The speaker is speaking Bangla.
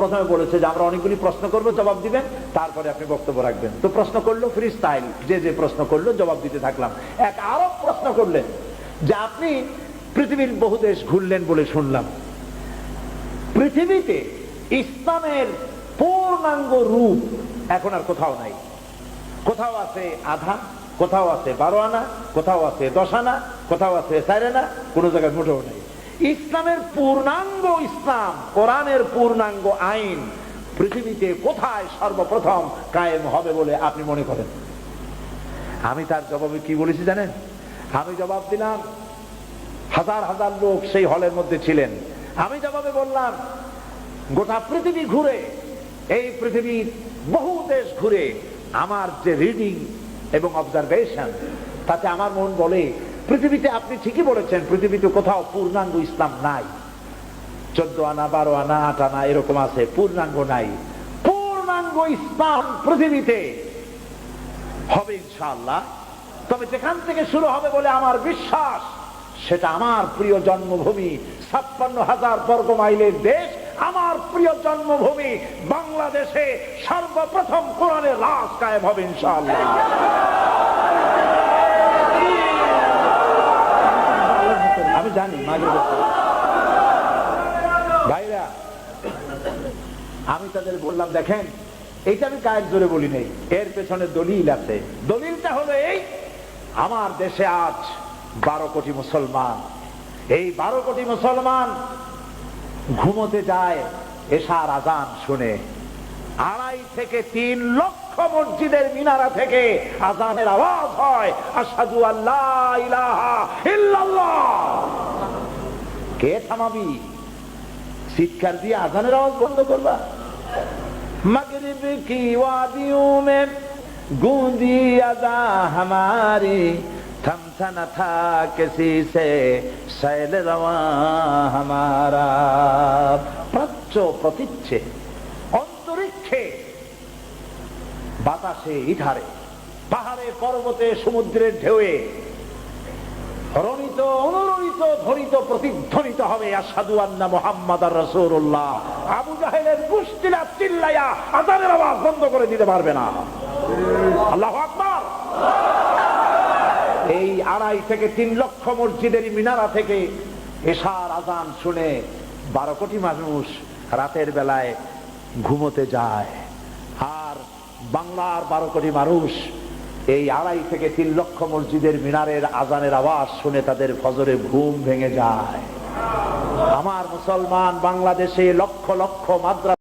প্রথমে বলেছে যে আমরা অনেকগুলি প্রশ্ন করব, জবাব দিবেন, তারপরে আপনি বক্তব্য রাখবেন। তো প্রশ্ন করলো ফ্রি স্টাইল, যে যে প্রশ্ন করলো জবাব দিতে থাকলাম। এক আরব প্রশ্ন করলেন যে আপনি পৃথিবীর বহু দেশ ঘুরলেন বলে শুনলাম, পৃথিবীতে ইসলামের পূর্ণাঙ্গ রূপ এখন আর কোথাও নাই। কোথাও আছে আধা, কোথাও আছে 12 আনা, কোথাও আছে 10 আনা, কোথাও আছে 4 আনা, কোন জায়গায় মোটেও নেই। ইসলামের পূর্ণাঙ্গ ইসলাম, কোরআনের পূর্ণাঙ্গ আইন পৃথিবীতে কোথায় সর্বপ্রথম কায়েম হবে বলে আপনি মনে করেন? আমি তার জবাবে কি বলেছি জানেন? আমি জবাব দিলাম, হাজার হাজার লোক সেই হলের মধ্যে ছিলেন। আমি জবাবে বললাম, গোটা পৃথিবী ঘুরে, এই পৃথিবীর বহু দেশ ঘুরে আমার যে রিডিং এবং অবজারভেশন, তাতে আমার মন বলে পৃথিবীতে আপনি ঠিকই বলেছেন, পৃথিবীতে কোথাও পূর্ণাঙ্গ ইসলাম নাই। 14 আনা, 12 আনা, 8 আনা এরকম আছে, পূর্ণাঙ্গ নাই। পূর্ণাঙ্গ ইসলাম পৃথিবীতে হবে ইনশাআল্লাহ। তবে যেখান থেকে শুরু হবে বলে আমার বিশ্বাস, সেটা আমার প্রিয় জন্মভূমি 56,000 বর্গ মাইলের দেশ, আমার প্রিয় জন্মভূমি বাংলাদেশে সর্বপ্রথম কোরআনের রাজ কায়েম হবে ইনশাআল্লাহ। আমি জানি ভাইরা, আমি তাদের বললাম, দেখেন এইটা আমি কায়ের জোরে বলি নাই, এর পেছনে দলিল আছে। দলিলটা হলো এই, আমার দেশে আজ 12 কোটি মুসলমান। এই 12 কোটি মুসলমান ঘুমোতে যায় এশার আজান শুনে। 2.5 থেকে 3 লক্ষ মসজিদের মিনারা থেকে আজানের আওয়াজ হয়, আশহাদু আল্লা ইলাহা ইল্লাল্লাহ। কে থামাবি? চিৎকার দিয়ে আজানের আওয়াজ বন্ধ করবা? मगरिब की वादियों में गूंजी अज़ा हमारी, थमसा न था किसी से सैल रवा हमारा। প্রাচ্য প্রতীচ্ছে, অন্তরিক্ষে, বাতাসে, ইধারে, পাহাড়ে, পর্বতে, সমুদ্রের ঢেউয়ে রণিত, অনুরণিত, ধ্বনিত, প্রতিধ্বনিত হবে আশহাদু আন্না মুহাম্মাদার রাসূলুল্লাহ। আবু জাহেলের গোষ্ঠীরা চিল্লায়া আযানের আওয়াজ বন্ধ করে দিতে পারবে না। আল্লাহু আকবার। এই 2.5 থেকে 3 লক্ষ মসজিদের মিনারা থেকে এশার আজান শুনে 12 কোটি মানুষ রাতের বেলায় ঘুমোতে যায়। আর বাংলার 12 কোটি মানুষ এই 2.5 থেকে 3 লক্ষ মসজিদের মিনারের আজানের আওয়াজ শুনে তাদের ফজরে ঘুম ভেঙে যায়। আমার মুসলমান বাংলাদেশে লক্ষ লক্ষ মাদ্রাসা